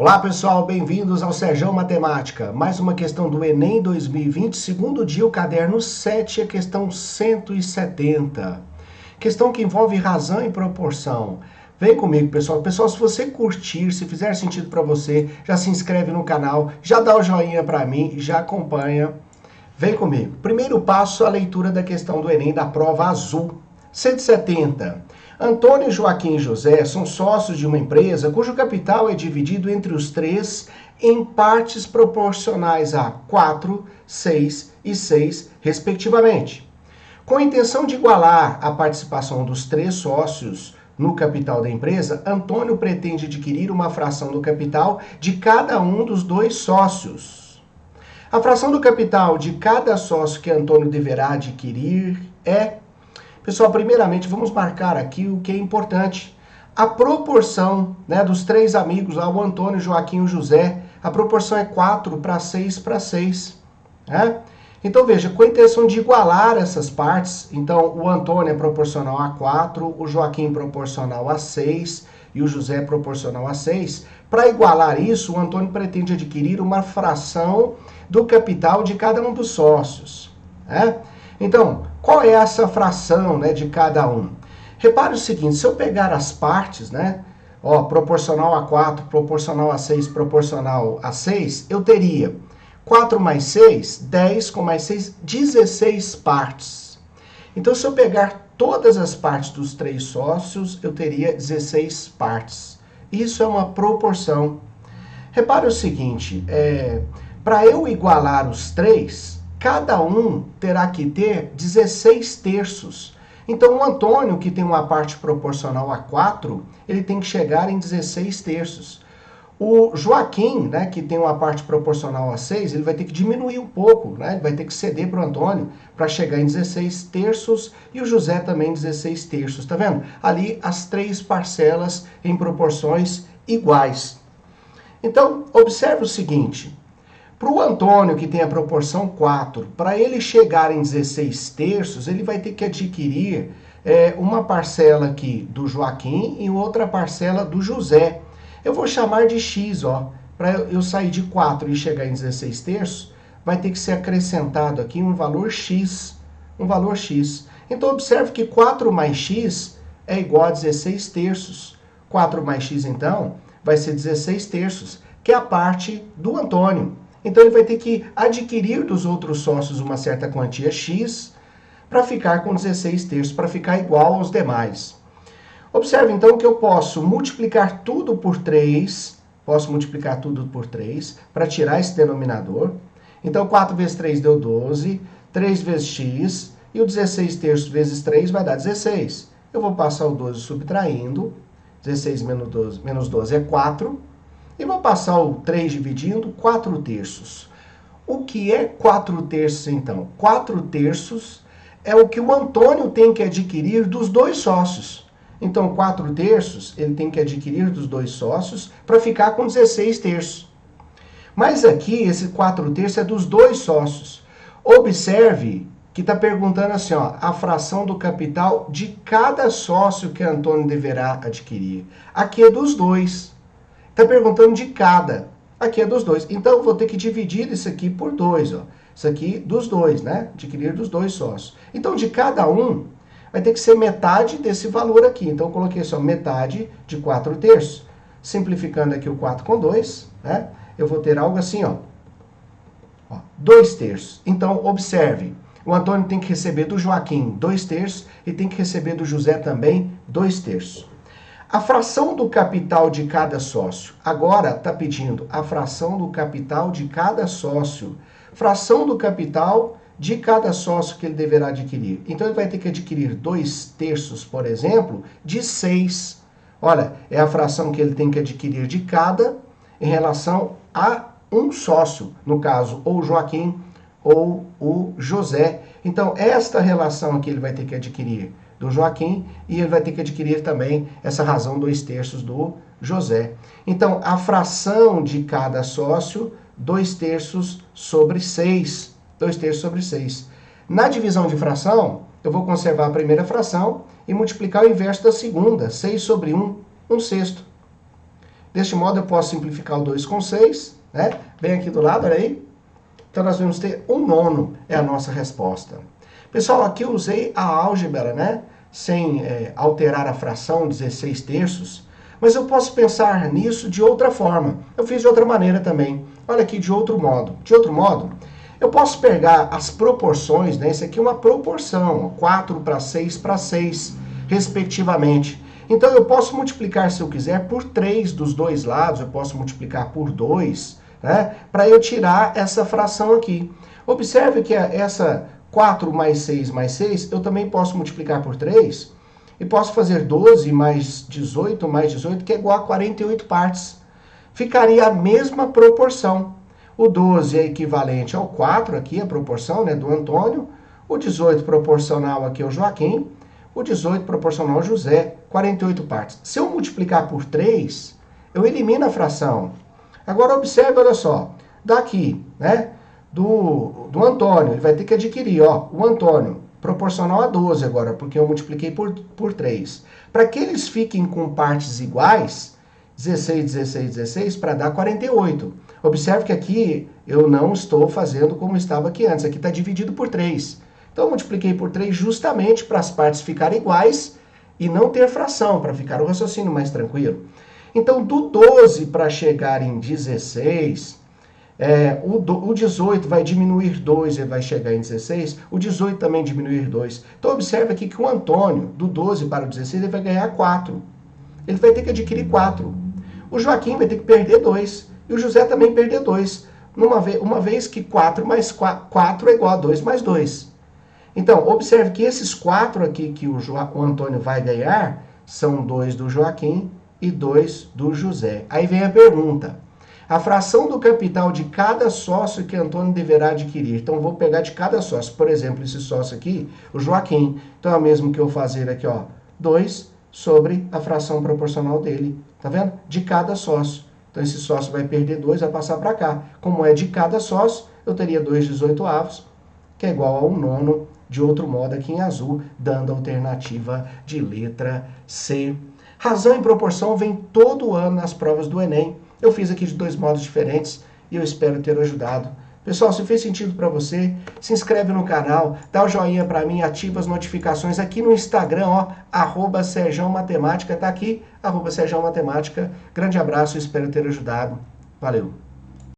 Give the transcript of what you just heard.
Olá pessoal, bem-vindos ao Serjão Matemática. Mais uma questão do Enem 2020, segundo dia, o caderno 7, a questão 170. Questão que envolve razão e proporção. Vem comigo, pessoal. Pessoal, se você curtir, se fizer sentido para você, já se inscreve no canal, já dá o joinha para mim, já acompanha. Vem comigo. Primeiro passo, a leitura da questão do Enem da prova azul. 170. Antônio, Joaquim e José são sócios de uma empresa cujo capital é dividido entre os três em partes proporcionais a 4, 6 e 6, respectivamente. Com a intenção de igualar a participação dos três sócios no capital da empresa, Antônio pretende adquirir uma fração do capital de cada um dos dois sócios. A fração do capital de cada sócio que Antônio deverá adquirir é... Pessoal, primeiramente, vamos marcar aqui o que é importante. A proporção, dos três amigos, o Antônio, o Joaquim e o José, a proporção é 4 para 6 para 6. Então, veja, com a intenção de igualar essas partes, então o Antônio é proporcional a 4, o Joaquim proporcional a 6 e o José é proporcional a 6. Para igualar isso, o Antônio pretende adquirir uma fração do capital de cada um dos sócios. Então, qual é essa fração de cada um? Repare o seguinte, se eu pegar as partes, proporcional a 4, proporcional a 6, proporcional a 6, eu teria 4 mais 6, 10 com mais 6, 16 partes. Então, se eu pegar todas as partes dos três sócios, eu teria 16 partes. Isso é uma proporção. Repare o seguinte, para eu igualar os três, cada um terá que ter 16 terços. Então, o Antônio, que tem uma parte proporcional a 4, ele tem que chegar em 16 terços. O Joaquim, que tem uma parte proporcional a 6, ele vai ter que diminuir um pouco, ele vai ter que ceder para o Antônio para chegar em 16 terços e o José também 16 terços. Tá vendo? Ali as três parcelas em proporções iguais. Então, observe o seguinte. Para o Antônio, que tem a proporção 4, para ele chegar em 16 terços, ele vai ter que adquirir uma parcela aqui do Joaquim e outra parcela do José. Eu vou chamar de X, para eu sair de 4 e chegar em 16 terços, vai ter que ser acrescentado aqui um valor X. Então, observe que 4 mais X é igual a 16 terços. 4 mais X, então, vai ser 16 terços, que é a parte do Antônio. Então, ele vai ter que adquirir dos outros sócios uma certa quantia X para ficar com 16 terços, para ficar igual aos demais. Observe, então, que eu posso multiplicar tudo por 3, para tirar esse denominador. Então, 4 vezes 3 deu 12, 3 vezes X, e o 16 terços vezes 3 vai dar 16. Eu vou passar o 12 subtraindo, 16 menos 12 é 4, e vou passar o 3 dividindo, 4 terços. O que é 4 terços, então? 4 terços é o que o Antônio tem que adquirir dos dois sócios. Então, 4 terços ele tem que adquirir dos dois sócios para ficar com 16 terços. Mas aqui, esse 4 terços é dos dois sócios. Observe que está perguntando assim, a fração do capital de cada sócio que Antônio deverá adquirir. Aqui é dos dois. Está perguntando de cada. Aqui é dos dois. Então, eu vou ter que dividir isso aqui por 2. Isso aqui dos dois, Adquirir dos dois sócios. Então, de cada um, vai ter que ser metade desse valor aqui. Então, eu coloquei só metade de 4 terços. Simplificando aqui o 4 com 2, eu vou ter algo assim, 2 terços. Então, observe. O Antônio tem que receber do Joaquim 2 terços e tem que receber do José também 2 terços. A fração do capital de cada sócio. Agora está pedindo a fração do capital de cada sócio. Fração do capital de cada sócio que ele deverá adquirir. Então, ele vai ter que adquirir 2 terços, por exemplo, de 6. Olha, é a fração que ele tem que adquirir de cada em relação a um sócio. No caso, ou o Joaquim ou o José. Então, esta relação aqui ele vai ter que adquirir do Joaquim e ele vai ter que adquirir também essa razão 2 terços do José. Então, a fração de cada sócio, 2 terços sobre 6. 2 terços sobre 6. Na divisão de fração, eu vou conservar a primeira fração e multiplicar o inverso da segunda. 6 sobre 1, 1 sexto. Deste modo, eu posso simplificar o 2 com 6, né? Bem aqui do lado, olha aí. Então, nós vamos ter 1/9 é a nossa resposta. Pessoal, aqui eu usei a álgebra, né? Sem alterar a fração 16 terços. Mas eu posso pensar nisso de outra forma. Eu fiz de outra maneira também. Olha aqui, de outro modo. De outro modo, eu posso pegar as proporções, né? Isso aqui é uma proporção, 4 para 6 para 6, respectivamente. Então, eu posso multiplicar, se eu quiser, por 3 dos dois lados, eu posso multiplicar por 2, né? Para eu tirar essa fração aqui. Observe que essa 4 mais 6 mais 6, eu também posso multiplicar por 3, e posso fazer 12 mais 18, que é igual a 48 partes. Ficaria a mesma proporção. O 12 é equivalente ao 4, aqui a proporção, né, do Antônio. O 18 proporcional aqui ao Joaquim. O 18 proporcional ao José, 48 partes. Se eu multiplicar por 3, eu elimino a fração. Agora observe, olha só, daqui, né, do Antônio, ele vai ter que adquirir, ó, o Antônio, proporcional a 12 agora, porque eu multipliquei por 3. Para que eles fiquem com partes iguais, 16, 16, 16, para dar 48. Observe que aqui eu não estou fazendo como estava aqui antes, aqui está dividido por 3. Então, eu multipliquei por 3 justamente para as partes ficarem iguais e não ter fração, para ficar o raciocínio mais tranquilo. Então, do 12 para chegar em 16, o 18 vai diminuir 2 e vai chegar em 16, o 18 também diminuir 2. Então, observe aqui que o Antônio, do 12 para o 16, ele vai ganhar 4. Ele vai ter que adquirir 4. O Joaquim vai ter que perder 2. E o José também perder 2. Uma vez que 4 mais 4 é igual a 2 mais 2. Então, observe que esses 4 aqui que o Antônio vai ganhar são 2 do Joaquim e 2 do José. Aí vem a pergunta. A fração do capital de cada sócio que Antônio deverá adquirir. Então, eu vou pegar de cada sócio. Por exemplo, esse sócio aqui, o Joaquim. Então, é o mesmo que eu fazer aqui, ó, 2 sobre a fração proporcional dele. Tá vendo? De cada sócio. Então, esse sócio vai perder 2, vai passar para cá. Como é de cada sócio, eu teria 2/18, que é igual a 1/9, de outro modo aqui em azul, dando a alternativa de letra C. Razão e proporção vem todo ano nas provas do Enem. Eu fiz aqui de 2 modos diferentes e eu espero ter ajudado. Pessoal, se fez sentido para você, se inscreve no canal, dá o joinha para mim, ativa as notificações aqui no Instagram, ó, @serjãomatemática, tá aqui, @serjãomatemática. Grande abraço, espero ter ajudado. Valeu!